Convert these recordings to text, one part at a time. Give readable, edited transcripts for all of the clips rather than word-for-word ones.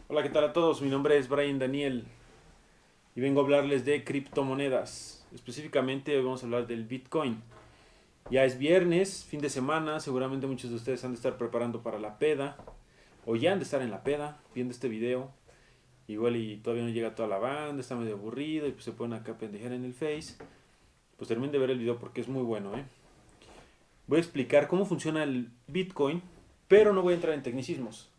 Hola, ¿qué tal a todos? Mi nombre es Brian Daniel y vengo a hablarles de criptomonedas. Específicamente hoy vamos a hablar del Bitcoin. Ya es viernes, fin de semana, seguramente muchos de ustedes han de estar preparando para la peda o ya han de estar en la peda viendo este video. Igual y todavía no llega toda la banda, está medio aburrido y pues se ponen acá a pendejear en el Face. Pues terminen de ver el video porque es muy bueno, ¿eh? Voy a explicar cómo funciona el Bitcoin, pero no voy a entrar en tecnicismos.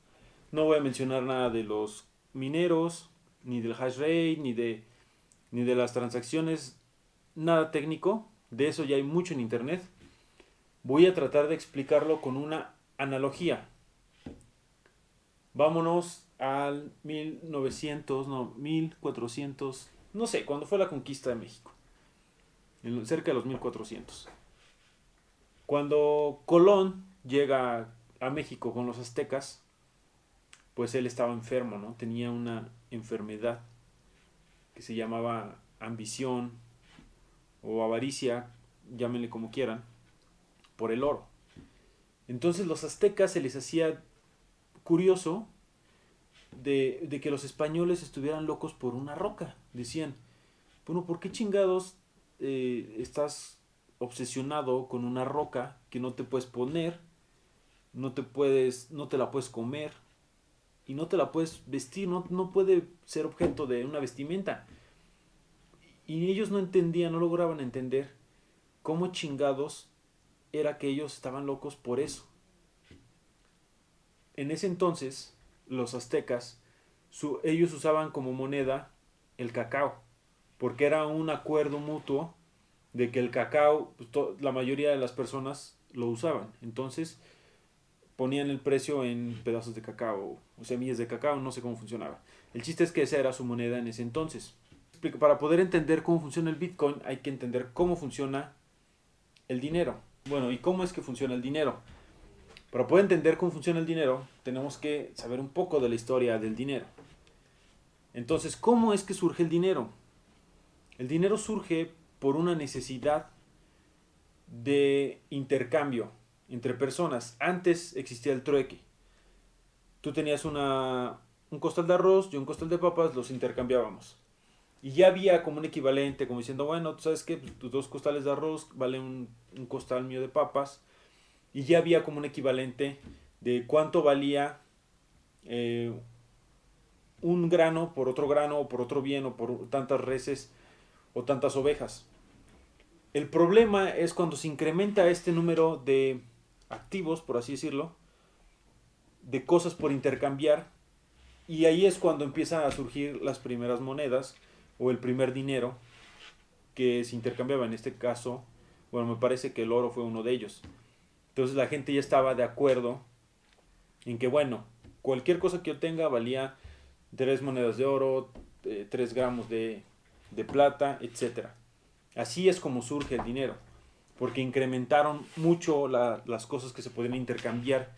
No voy a mencionar nada de los mineros, ni del hash rate, ni de las transacciones, nada técnico. De eso ya hay mucho en internet. Voy a tratar de explicarlo con una analogía. Vámonos al 1900, no, 1400, no sé, cuando fue la conquista de México, cerca de los 1400. Cuando Colón llega a México con los aztecas, pues él estaba enfermo, ¿no? Tenía una enfermedad que se llamaba ambición o avaricia, llámenle como quieran, por el oro. Entonces los aztecas se les hacía curioso de que los españoles estuvieran locos por una roca. Decían, bueno, ¿por qué chingados estás obsesionado con una roca que no te puedes poner, no te la puedes comer y no te la puedes vestir, no puede ser objeto de una vestimenta? Y ellos no entendían, no lograban entender cómo chingados era que ellos estaban locos por eso. En ese entonces, los aztecas, ellos usaban como moneda el cacao, porque era un acuerdo mutuo de que el cacao, pues, la mayoría de las personas lo usaban. Entonces, ponían el precio en pedazos de cacao o semillas de cacao, no sé cómo funcionaba. El chiste es que esa era su moneda en ese entonces. Para poder entender cómo funciona el Bitcoin, hay que entender cómo funciona el dinero. Bueno, ¿y cómo es que funciona el dinero? Para poder entender cómo funciona el dinero, tenemos que saber un poco de la historia del dinero. Entonces, ¿cómo es que surge el dinero? El dinero surge por una necesidad de intercambio entre personas. Antes existía el trueque. Tú tenías un costal de arroz y un costal de papas, los intercambiábamos. Y ya había como un equivalente, como diciendo, bueno, tú sabes que pues, tus dos costales de arroz valen un costal mío de papas. Y ya había como un equivalente de cuánto valía eh, un grano o por otro bien o por tantas reses o tantas ovejas. El problema es cuando se incrementa este número de activos, por así decirlo, de cosas por intercambiar, y ahí es cuando empiezan a surgir las primeras monedas o el primer dinero que se intercambiaba. En este caso, bueno, me parece que el oro fue uno de ellos. Entonces la gente ya estaba de acuerdo en que, bueno, cualquier cosa que yo tenga valía 3 monedas de oro, 3 gramos de plata, etcétera. Así es como surge el dinero, porque incrementaron mucho las cosas que se podían intercambiar,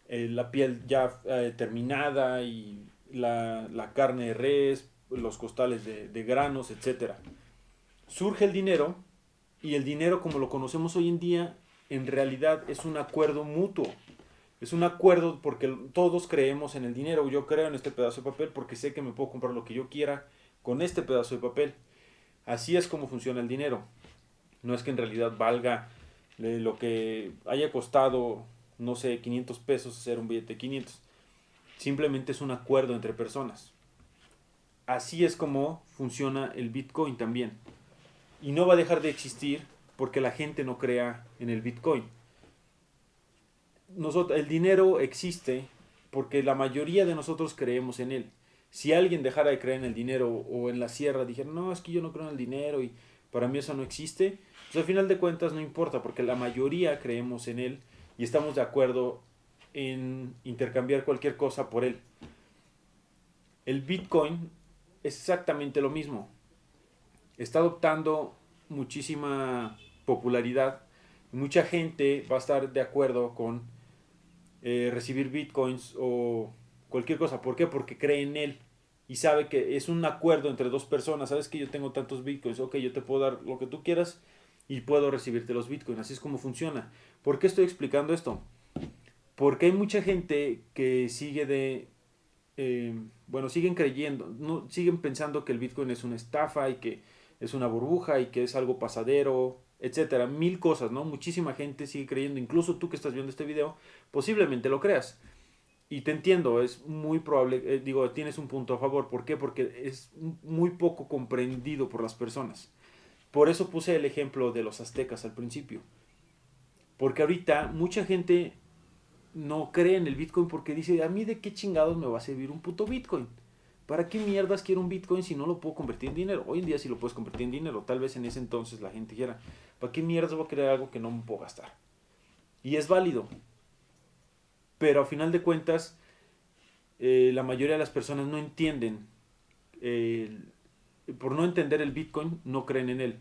la piel ya terminada y la carne de res, los costales de granos, etcétera. Surge el dinero y el dinero como lo conocemos hoy en día en realidad es un acuerdo mutuo. Es un acuerdo porque todos creemos en el dinero. Yo creo en este pedazo de papel porque sé que me puedo comprar lo que yo quiera con este pedazo de papel. Así es como funciona el dinero. No es que en realidad valga lo que haya costado, no sé, 500 pesos hacer un billete de 500. Simplemente es un acuerdo entre personas. Así es como funciona el Bitcoin también. Y no va a dejar de existir porque la gente no crea en el Bitcoin. El dinero existe porque la mayoría de nosotros creemos en él. Si alguien dejara de creer en el dinero o en la sierra dijera, no, es que yo no creo en el dinero y para mí eso no existe, pues al final de cuentas no importa porque la mayoría creemos en él y estamos de acuerdo en intercambiar cualquier cosa por él. El Bitcoin es exactamente lo mismo. Está adoptando muchísima popularidad. Mucha gente va a estar de acuerdo con recibir bitcoins o cualquier cosa. ¿Por qué? Porque cree en él y sabe que es un acuerdo entre dos personas. Sabes que yo tengo tantos bitcoins, ok, yo te puedo dar lo que tú quieras y puedo recibirte los bitcoins. Así es como funciona. ¿Por qué estoy explicando esto? Porque hay mucha gente que sigue de bueno, siguen creyendo, no, siguen pensando que el Bitcoin es una estafa y que es una burbuja y que es algo pasadero, etcétera, mil cosas, ¿no? Muchísima gente sigue creyendo, incluso tú que estás viendo este video, posiblemente lo creas. Y te entiendo, es muy probable, digo, tienes un punto a favor. ¿Por qué? Porque es muy poco comprendido por las personas. Por eso puse el ejemplo de los aztecas al principio. Porque ahorita mucha gente no cree en el Bitcoin porque dice, a mí de qué chingados me va a servir un puto Bitcoin. ¿Para qué mierdas quiero un Bitcoin si no lo puedo convertir en dinero? Hoy en día sí lo puedes convertir en dinero. Tal vez en ese entonces la gente dijera, ¿para qué mierdas voy a querer algo que no me puedo gastar? Y es válido. Pero a final de cuentas, la mayoría de las personas no entienden. eh, por no entender el Bitcoin, no creen en él.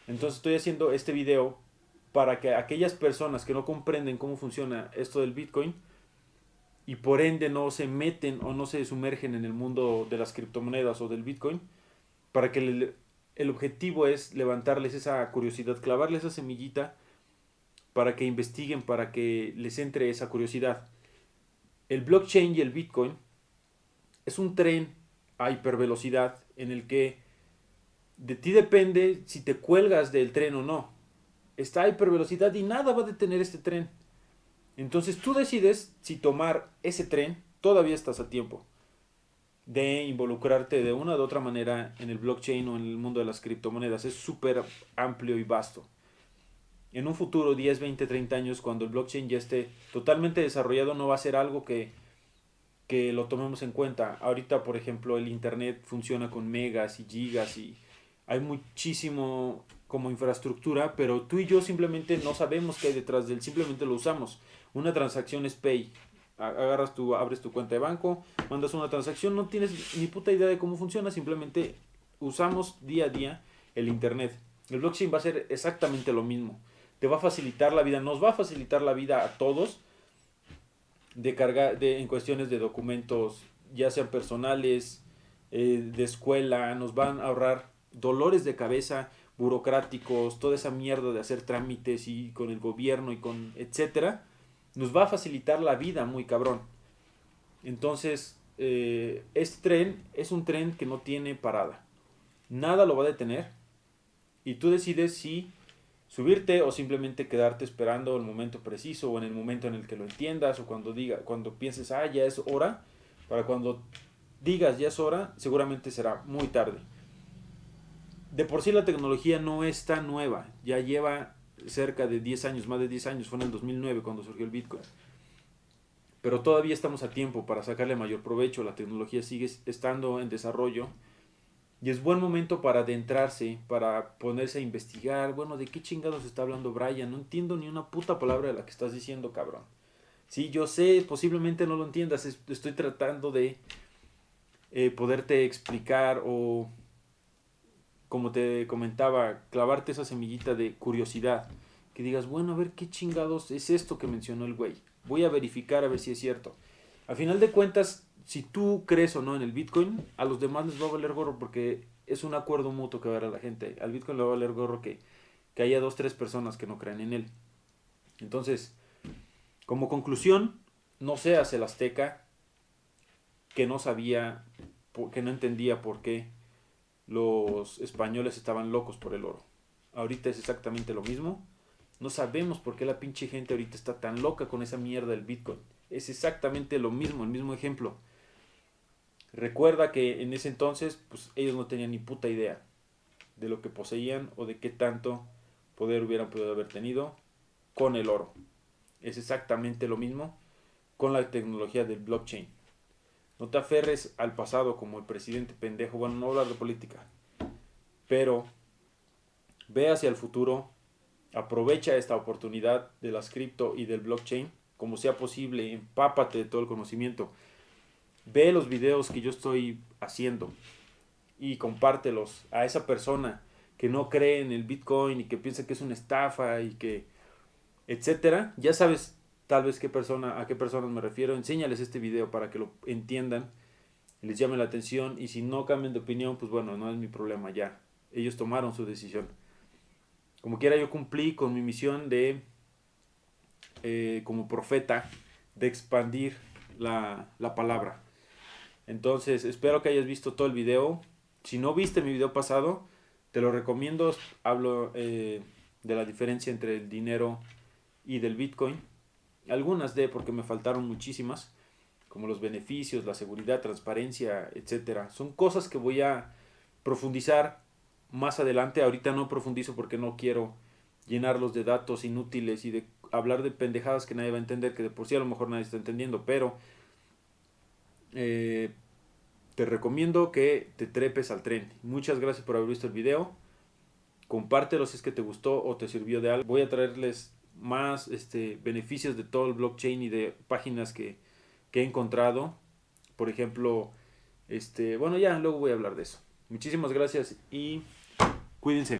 Entonces estoy haciendo este video para que aquellas personas que no comprenden cómo funciona esto del Bitcoin y por ende no se meten o no se sumergen en el mundo de las criptomonedas o del Bitcoin, para que el objetivo es levantarles esa curiosidad, clavarles esa semillita para que investiguen, para que les entre esa curiosidad. El blockchain y el Bitcoin es un tren a hipervelocidad en el que de ti depende si te cuelgas del tren o no. Está a hipervelocidad y nada va a detener este tren. Entonces tú decides si tomar ese tren, todavía estás a tiempo de involucrarte de una u otra manera en el blockchain o en el mundo de las criptomonedas. Es súper amplio y vasto. En un futuro, 10, 20, 30 años, cuando el blockchain ya esté totalmente desarrollado, no va a ser algo que lo tomemos en cuenta. Ahorita, por ejemplo, el Internet funciona con megas y gigas y hay muchísimo como infraestructura, pero tú y yo simplemente no sabemos qué hay detrás de él, simplemente lo usamos. Una transacción es pay. Agarras tu, abres tu cuenta de banco, mandas una transacción, no tienes ni puta idea de cómo funciona, simplemente usamos día a día el Internet. El blockchain va a ser exactamente lo mismo. Te va a facilitar la vida, nos va a facilitar la vida a todos de cargar en cuestiones de documentos, ya sean personales, de escuela, nos van a ahorrar dolores de cabeza burocráticos, toda esa mierda de hacer trámites y con el gobierno y con etcétera, nos va a facilitar la vida muy cabrón. Entonces, este tren es un tren que no tiene parada. Nada lo va a detener y tú decides si subirte o simplemente quedarte esperando el momento preciso o en el momento en el que lo entiendas o cuando pienses, ah, ya es hora, para cuando digas ya es hora, seguramente será muy tarde. De por sí la tecnología no es tan nueva, ya lleva cerca de 10 años, más de 10 años, fue en el 2009 cuando surgió el Bitcoin. Pero todavía estamos a tiempo para sacarle mayor provecho, la tecnología sigue estando en desarrollo y es buen momento para adentrarse, para ponerse a investigar. Bueno, ¿de qué chingados está hablando Brian? No entiendo ni una puta palabra de la que estás diciendo, cabrón. Sí, yo sé, posiblemente no lo entiendas. Estoy tratando de poderte explicar o, como te comentaba, clavarte esa semillita de curiosidad. Que digas, bueno, a ver qué chingados es esto que mencionó el güey. Voy a verificar a ver si es cierto. Al final de cuentas, si tú crees o no en el Bitcoin, a los demás les va a valer gorro porque es un acuerdo mutuo que va a haber a la gente. Al Bitcoin le va a valer gorro que haya dos, tres personas que no crean en él. Entonces, como conclusión, no seas el azteca que no sabía, que no entendía por qué los españoles estaban locos por el oro. Ahorita es exactamente lo mismo. No sabemos por qué la pinche gente ahorita está tan loca con esa mierda del Bitcoin. Es exactamente lo mismo, el mismo ejemplo. Recuerda que en ese entonces, pues ellos no tenían ni puta idea de lo que poseían o de qué tanto poder hubieran podido haber tenido con el oro. Es exactamente lo mismo con la tecnología del blockchain. No te aferres al pasado como el presidente pendejo. Bueno, no hablar de política, pero ve hacia el futuro. Aprovecha esta oportunidad de las cripto y del blockchain como sea posible. Empápate de todo el conocimiento. Ve los videos que yo estoy haciendo y compártelos a esa persona que no cree en el Bitcoin y que piensa que es una estafa y que etcétera. Ya sabes tal vez a qué personas me refiero. Enséñales este video para que lo entiendan y les llame la atención. Y si no cambian de opinión, pues bueno, no es mi problema ya. Ellos tomaron su decisión. Como quiera, yo cumplí con mi misión de, como profeta, de expandir la palabra. Entonces, espero que hayas visto todo el video. Si no viste mi video pasado, te lo recomiendo. Hablo de la diferencia entre el dinero y del Bitcoin. Algunas porque me faltaron muchísimas, como los beneficios, la seguridad, transparencia, etcétera. Son cosas que voy a profundizar más adelante. Ahorita no profundizo porque no quiero llenarlos de datos inútiles y de hablar de pendejadas que nadie va a entender, que de por sí a lo mejor nadie está entendiendo, pero eh, te recomiendo que te trepes al tren. Muchas gracias por haber visto el video. Compártelo si es que te gustó o te sirvió de algo. Voy a traerles más beneficios de todo el blockchain y de páginas que he encontrado. Por ejemplo, bueno, ya luego voy a hablar de eso. Muchísimas gracias y cuídense.